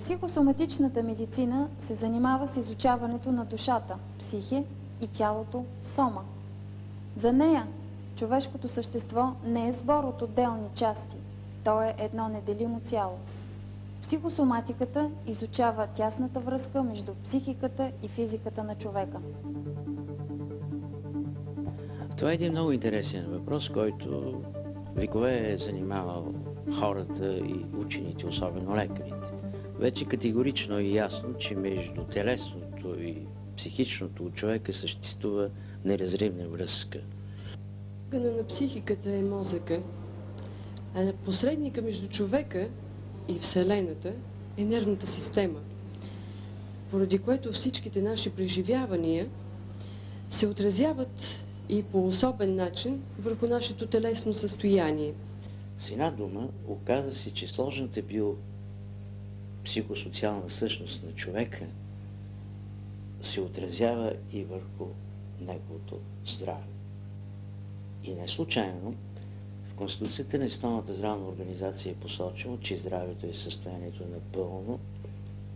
Психосоматичната медицина се занимава с изучаването на душата, психе и тялото, сома. За нея човешкото същество не е сбор от отделни части, то е едно неделимо цяло. Психосоматиката изучава тясната връзка между психиката и физиката на човека. Това е един много интересен въпрос, който векове е занимавал хората и учените, особено лекарите. Вече категорично е ясно, че между телесното и психичното у човека съществува неразривна връзка. Органът на психиката е мозъка, а посредника между човека и Вселената е нервната система, поради което всичките наши преживявания се отразяват и по особен начин върху нашето телесно състояние. С една дума, оказа се, че сложната биопсихосоциална същност на човека се отразява и върху неговото здраве. И не случайно в Конституцията на Световната здравна организация е посочено, че здравето е състоянието на пълно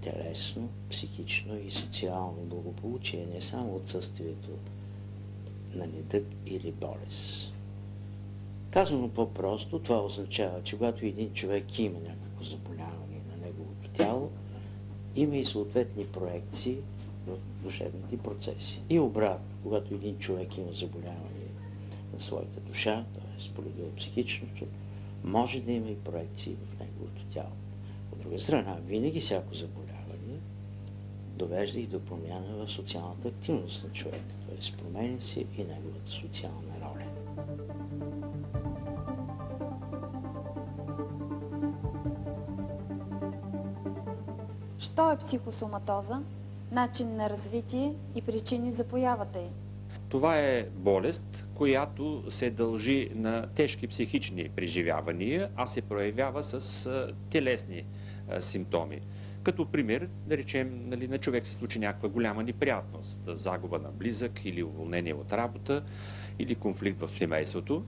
телесно, психично и социално благополучие, не само отсъствието на недъг или болест. Казано по-просто, това означава, че когато един човек има някакво заболяване на неговото тяло, има и съответни проекции в душевните процеси. И обратно, когато един човек има заболяване на своята душа, т.е. полигио-психичното, може да има и проекции в неговото тяло. От друга страна, винаги всяко заболяване довежда и до промяна в социалната активност на човека, т.е. променя се и неговата социална роля. Що е психосоматоза? Начин на развитие и причини за появата й. Това е болест, която се дължи на тежки психични преживявания, а се проявява с телесни симптоми. Като пример, да речем, на човек се случи някаква голяма неприятност, загуба на близък или уволнение от работа, или конфликт в семейството.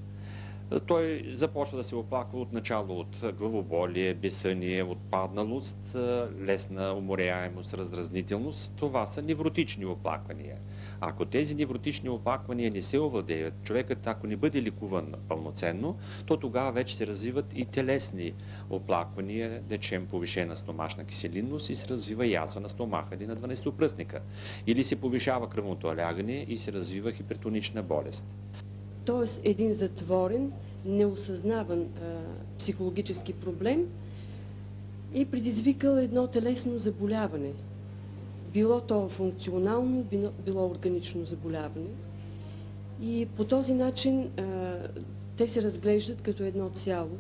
Той започва да се оплаква отначало от главоболие, безсъние, отпадналост, лесна уморяемост, раздразнителност. Това са невротични оплаквания. Ако тези невротични оплаквания не се овладеят, човекът, ако не бъде лекуван пълноценно, то тогава вече се развиват и телесни оплаквания, да речем повишена стомашна киселинност и се развива язва на стомаха или на 12-пръстника. Или се повишава кръвното алягане и се развива хипертонична болест. Тоест един затворен, неосъзнаван психологически проблем е предизвикал едно телесно заболяване. Било то функционално, било органично заболяване. И по този начин те се разглеждат като едно цяло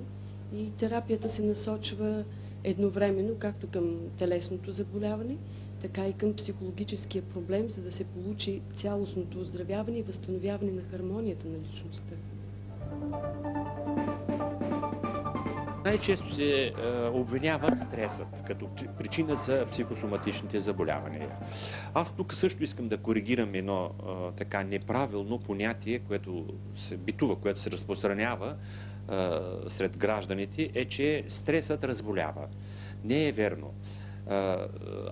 и терапията се насочва едновременно както към телесното заболяване, така и към психологическия проблем, за да се получи цялостното оздравяване и възстановяване на хармонията на личността. Най-често се обвинява стресът като причина за психосоматичните заболявания. Аз тук също искам да коригирам едно така неправилно понятие, което се битува, което се разпространява сред гражданите, е, че стресът разболява. Не е верно.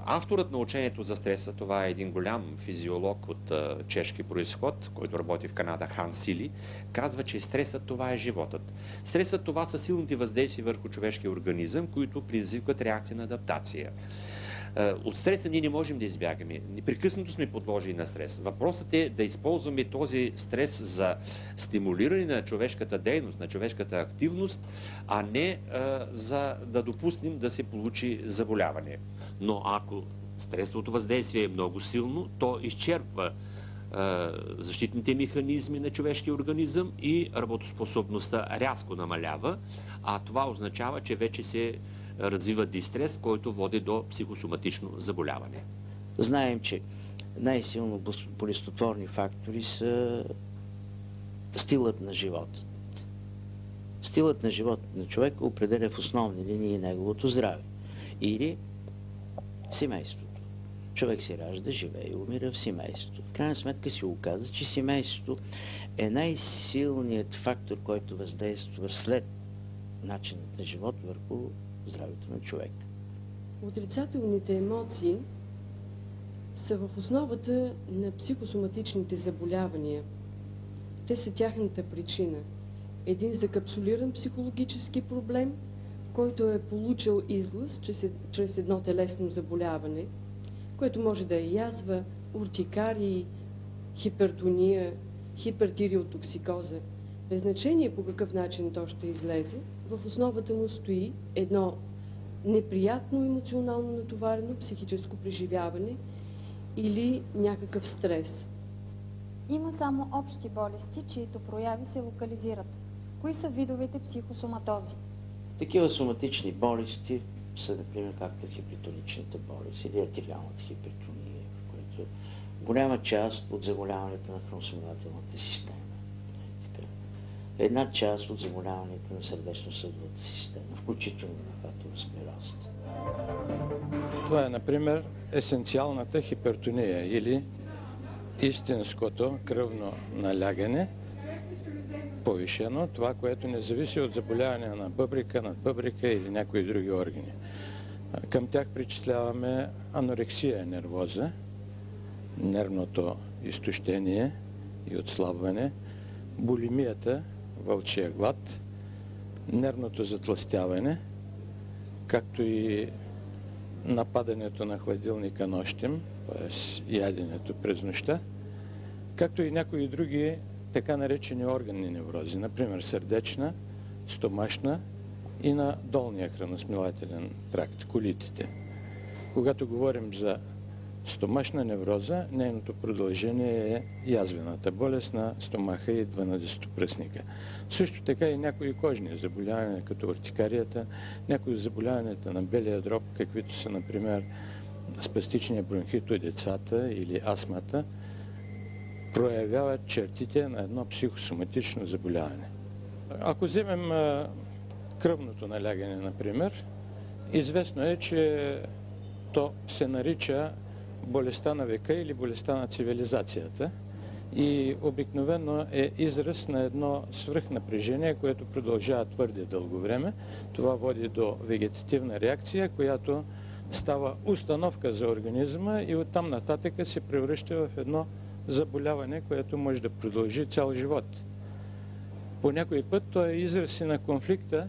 Авторът на учението за стреса, това е един голям физиолог от чешки произход, който работи в Канада, Хан Сили, казва, че стресът това е животът. Стресът това са силните въздействия върху човешкия организъм, които предизвикват реакция на адаптация. От стреса ние не можем да избягаме. Непрекъснато сме подложени на стрес. Въпросът е да използваме този стрес за стимулиране на човешката дейност, на човешката активност, а не за да допуснем да се получи заболяване. Но ако стресовото въздействие е много силно, то изчерпва защитните механизми на човешкия организъм и работоспособността рязко намалява, а това означава, че вече се развива дистрес, който води до психосоматично заболяване. Знаем, че най-силно болестотворни фактори са стилът на живота. Стилът на живота на човека определя в основни линии неговото здраве. Или семейството. Човек се ражда, живее и умира в семейството. В крайна сметка се оказа, че семейството е най-силният фактор, който въздейства след начинът на живот върху здравето на човек. Отрицателните емоции са в основата на психосоматичните заболявания. Те са тяхната причина. Един закапсулиран психологически проблем, който е получил излъз чрез едно телесно заболяване, което може да е язва, уртикарии, хипертония, хипертиреотоксикоза. Без значение по какъв начин то ще излезе, в основата му стои едно неприятно емоционално натоварено психическо преживяване или някакъв стрес. Има само общи болести, чието прояви се локализират. Кои са видовете психосоматози? Такива соматични болести са, например, както хипертоничната болест или артериалната хипертония, в което голяма част от заболяванията на храносмилателната система. Една част от заболяванията на сърдечно-съдовата система, включително на атеросклерозата. Това е, например, есенциалната хипертония или истинското кръвно налягане, повишено, това, което не зависи от заболяване на бъбрика, надбъбрика или някои други органи. Към тях причисляваме анорексия нервоза, нервното изтощение и отслабване, булимията, вълчия глад, нервното затлъстяване, както и нападането на хладилника нощем, т.е. яденето през нощта, както и някои други така наречени органни неврози, например сърдечна, стомашна и на долния храносмилателен тракт, колитите. Когато говорим за стомашна невроза, нейното продължение е язвената болест на стомаха и 12-пръстника. Също така и някои кожни заболявания, като ортикарията, някои заболяванията на белия дроб, каквито са, например, спастичния бронхит у децата или астмата, проявяват чертите на едно психосоматично заболяване. Ако вземем кръвното налягане, например, известно е, че то се нарича болестта на века или болестта на цивилизацията и обикновено е израз на едно свръхнапрежение, което продължава твърде дълго време. Това води до вегетативна реакция, която става установка за организма и оттам нататък се превръща в едно заболяване, което може да продължи цял живот. По някой път то е израз и на конфликта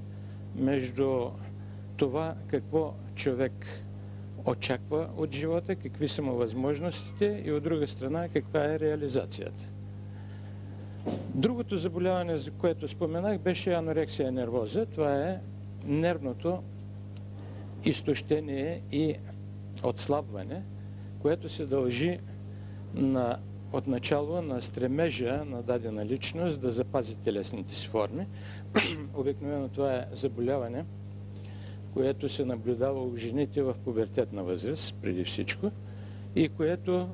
между това какво човек очаква от живота, какви са му възможностите и от друга страна каква е реализацията. Другото заболяване, за което споменах, беше анорексия нервоза. Това е нервното изтощение и отслабване, което се дължи отначало на стремежа на дадена личност да запази телесните си форми. Обикновено това е заболяване, което се наблюдава у жените в пубертетна възраст, преди всичко, и което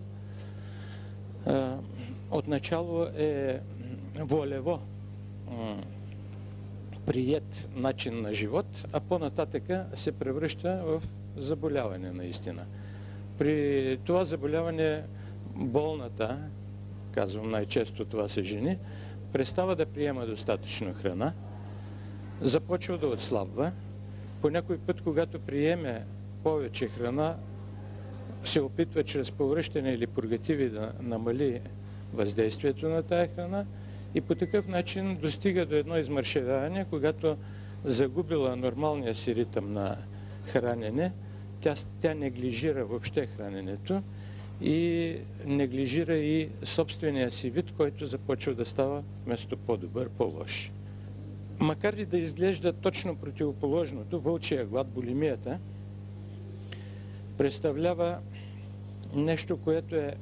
отначало е волево приет начин на живот, а по-нататъка се превръща в заболяване наистина. При това заболяване болната, казвам най-често това са жени, престава да приема достатъчно храна, започва да отслабва. По някой път, когато приеме повече храна, се опитва чрез повръщане или пургативи да намали въздействието на тая храна и по такъв начин достига до едно измършевяване, когато загубила нормалния си ритъм на хранене, тя неглижира въобще храненето и неглижира и собствения си вид, който започва да става вместо по-добър, по-лош. Макар и да изглежда точно противоположното, вълчия глад, булимията, представлява нещо, което е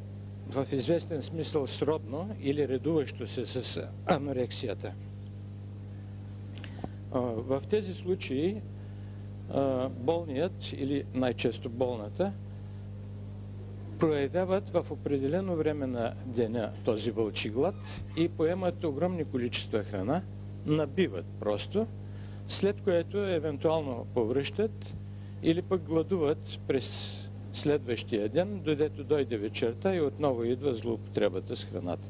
в известен смисъл сродно или редуващо се с анорексията. В тези случаи болният или най-често болната проявяват в определено време на деня този вълчи глад и поемат огромни количества храна, набиват просто, след което евентуално повръщат или пък гладуват през следващия ден, додето дойде вечерта и отново идва злоупотребата с храната.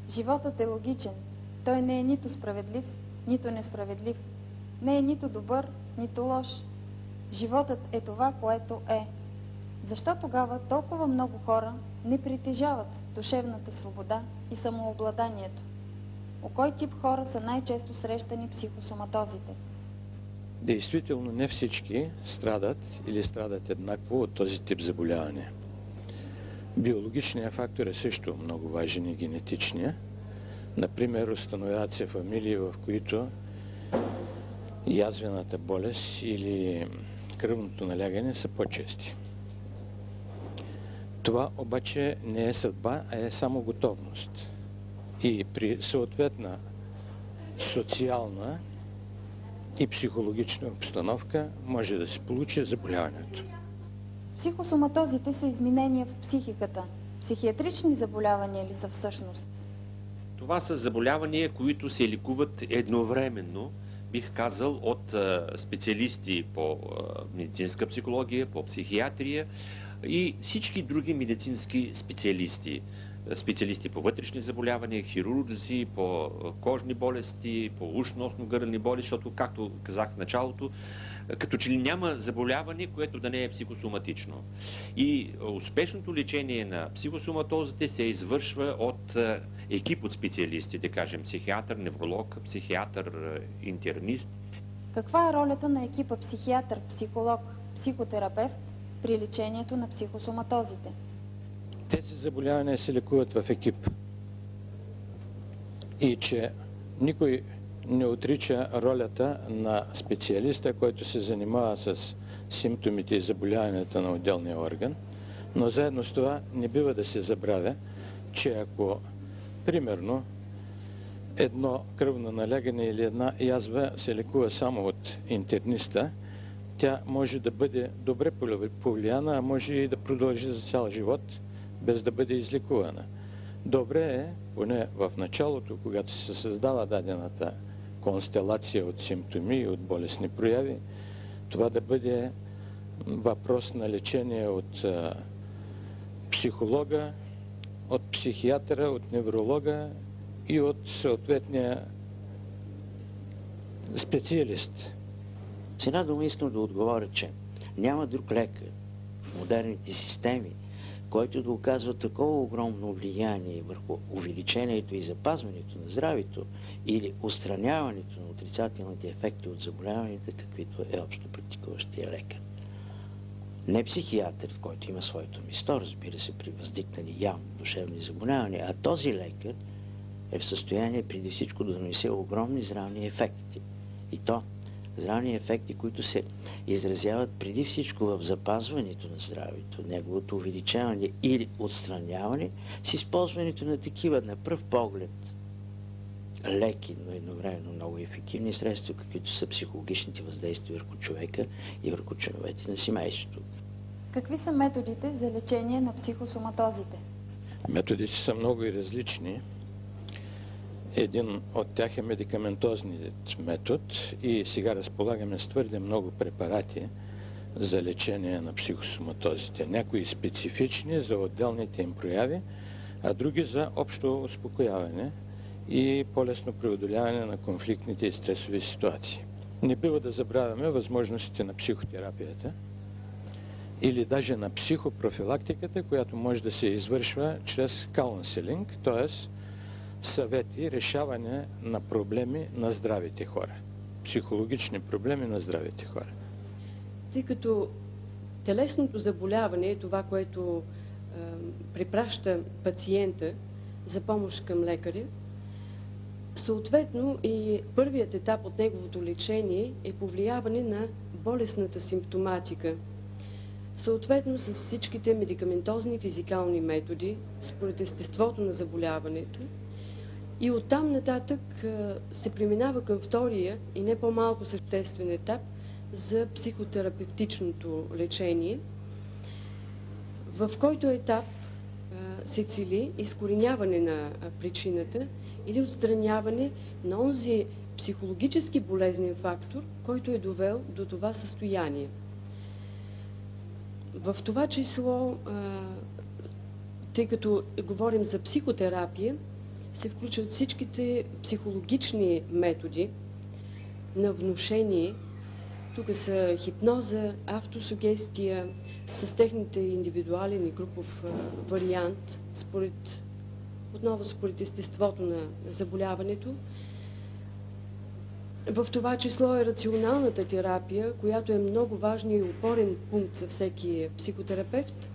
Животът е логичен. Той не е нито справедлив, нито несправедлив. Не е нито добър, нито лош. Животът е това, което е. Защо тогава толкова много хора не притежават душевната свобода и самообладанието? У кой тип хора са най-често срещани психосоматозите? Действително не всички страдат или страдат еднакво от този тип заболяване. Биологичният фактор е също много важен и генетичния. Например, установяват се фамилии, в които язвената болест или кръвното налягане са по-чести. Това обаче не е съдба, а е само готовност. И при съответна социална и психологична обстановка може да се получи заболяването. Психосоматозите са изменения в психиката. Психиатрични заболявания ли са всъщност? Това са заболявания, които се лекуват едновременно, бих казал, от специалисти по медицинска психология, по психиатрия и всички други медицински специалисти. Специалисти по вътрешни заболявания, хирурзи, по кожни болести, по ушно-носно-гърлени болести, защото, както казах в началото, като че ли няма заболяване, което да не е психосоматично. И успешното лечение на психосоматозите се извършва от екип от специалисти, да кажем психиатър, невролог, психиатър, интернист. Каква е ролята на екипа психиатър, психолог, психотерапевт при лечението на психосоматозите? Тези заболявания се лекуват в екип. И че никой не отрича ролята на специалиста, който се занимава с симптомите и заболяванията на отделния орган, но заедно с това не бива да се забравя, че ако, примерно, едно кръвно налягане или една язва се лекува само от интерниста, тя може да бъде добре повлияна, а може и да продължи за цял живот, без да бъде излекувана. Добре е, поне в началото, когато се създава дадената констелация от симптоми и от болесни прояви, това да бъде въпрос на лечение от психолога, от психиатъра, от невролога и от съответния специалист. С една дума искам да отговоря, че няма друг лекар в модерните системи, който да оказва такова огромно влияние върху увеличението и запазването на здравето или отстраняването на отрицателните ефекти от заболяванията, каквито е общо практикуващия лекар. Не психиатър, който има своето място, разбира се, при въздикнали явно душевни заболявания, а този лекар е в състояние преди всичко да донесе огромни здравни ефекти. И то здравни ефекти, които се изразяват преди всичко в запазването на здравето, неговото увеличаване или отстраняване с използването на такива на пръв поглед леки, но едновременно много ефективни средства, каквито са психологичните въздействия върху човека и върху членовете на семейството. Какви са методите за лечение на психосоматозите? Методите са много и различни. Един от тях е медикаментозният метод и сега разполагаме с твърде много препарати за лечение на психосоматозите. Някои специфични за отделните им прояви, а други за общо успокояване и по-лесно преодоляване на конфликтните и стресови ситуации. Не бива да забравяме възможностите на психотерапията или даже на психопрофилактиката, която може да се извършва чрез каунселинг, т.е. съвети, решаване на проблеми на здравите хора. Психологични проблеми на здравите хора. Тъй като телесното заболяване е това, което препраща пациента за помощ към лекаря, съответно и първият етап от неговото лечение е повлияване на болестната симптоматика. Съответно с всичките медикаментозни физикални методи, според естеството на заболяването, и оттам нататък се преминава към втория и не по-малко съществен етап за психотерапевтичното лечение, в който етап се цели изкореняване на причината или отстраняване на онзи психологически болезнен фактор, който е довел до това състояние. В това число, тъй като говорим за психотерапия, се включват всичките психологични методи на внушение Тук са хипноза, автосугестия, с техните индивидуален и групов вариант, отново според естеството на заболяването. В това число е рационалната терапия, която е много важен и опорен пункт за всеки психотерапевт,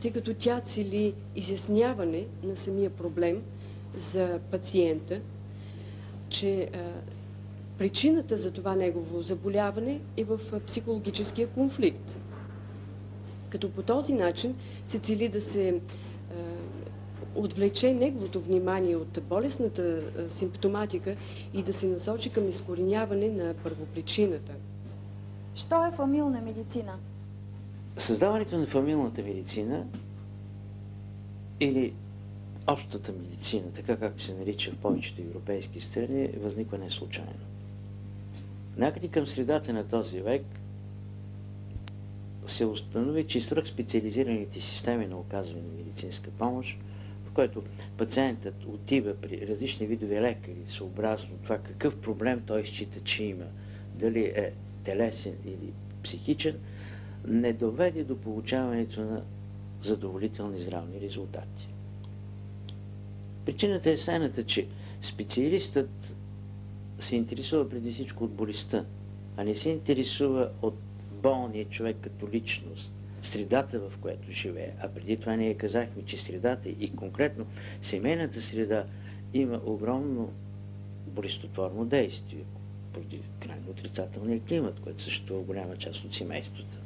тъй като тя цели изясняване на самия проблем за пациента, че причината за това негово заболяване е в психологическия конфликт. Като по този начин се цели да се отвлече неговото внимание от болестната симптоматика и да се насочи към изкореняване на първопричината. Що е фамилна медицина? Създаването на фамилната медицина или общата медицина, така както се нарича в повечето европейски страни, възниква не случайно. Някъде към средата на този век се установи, че свръхспециализираните системи на оказване на медицинска помощ, в който пациентът отива при различни видове лекари, съобразно това какъв проблем той счита, че има, дали е телесен или психичен, не доведе до получаването на задоволителни здравни резултати. Причината е следната, че специалистът се интересува преди всичко от болестта, а не се интересува от болния човек като личност, средата, в която живее. А преди това ние казахме, че средата и конкретно семейната среда има огромно болестотворно действие поради крайно отрицателния климат, който съществува голяма част от семействата.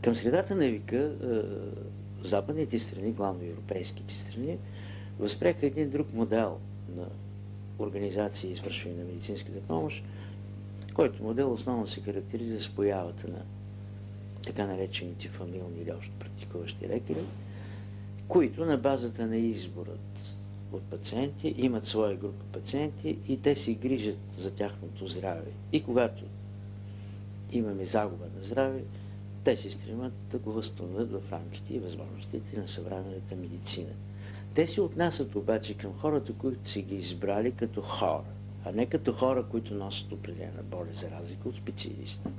Към средата на века западните страни, главно европейските страни, възприеха един друг модел на организация и извършване на медицинската помощ, който модел основно се характеризира с появата на така наречените фамилни или общо практикуващи лекари, които на базата на изборът от пациенти имат своя група пациенти и те се грижат за тяхното здраве. И когато имаме загуба на здраве, те се стремят да го възстановят в рамките и възможностите на съвременната медицина. Те се отнасят обаче към хората, които са ги избрали като хора, а не като хора, които носят определена болест, за разлика от специалиста.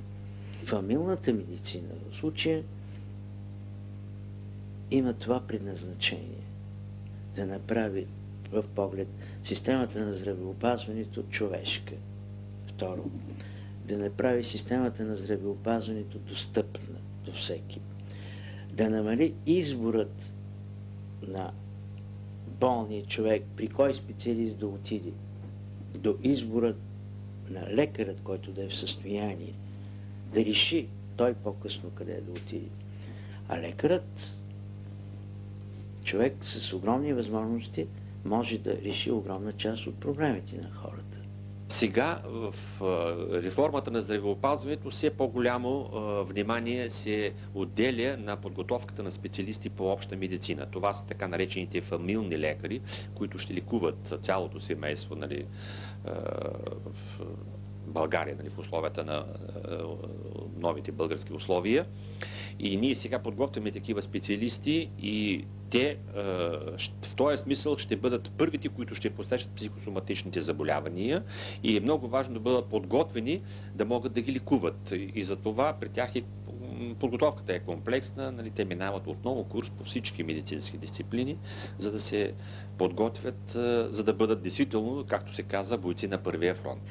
Фамилната медицина в случая има това предназначение да направи в поглед системата на здравеопазването човешка. Второ, да направи системата на здравеопазването достъпна до всеки. Да намали изборът на болния човек, при кой специалист да отиде, до изборът на лекарът, който да е в състояние да реши той по-късно къде да отиде. А лекарът, човек с огромни възможности, може да реши огромна част от проблемите на хората. Сега в реформата на здравеопазването все по-голямо внимание се отделя на подготовката на специалисти по обща медицина. Това са така наречените фамилни лекари, които ще лекуват цялото семейство, нали, в България, нали, в условията на новите български условия. И ние сега подготвяме такива специалисти и те в този смисъл ще бъдат първите, които ще посрещат психосоматичните заболявания и е много важно да бъдат подготвени да могат да ги лекуват. И за това при тях подготовката е комплексна, нали, те минават отново курс по всички медицински дисциплини, за да се подготвят, за да бъдат действително, както се казва, бойци на първия фронт.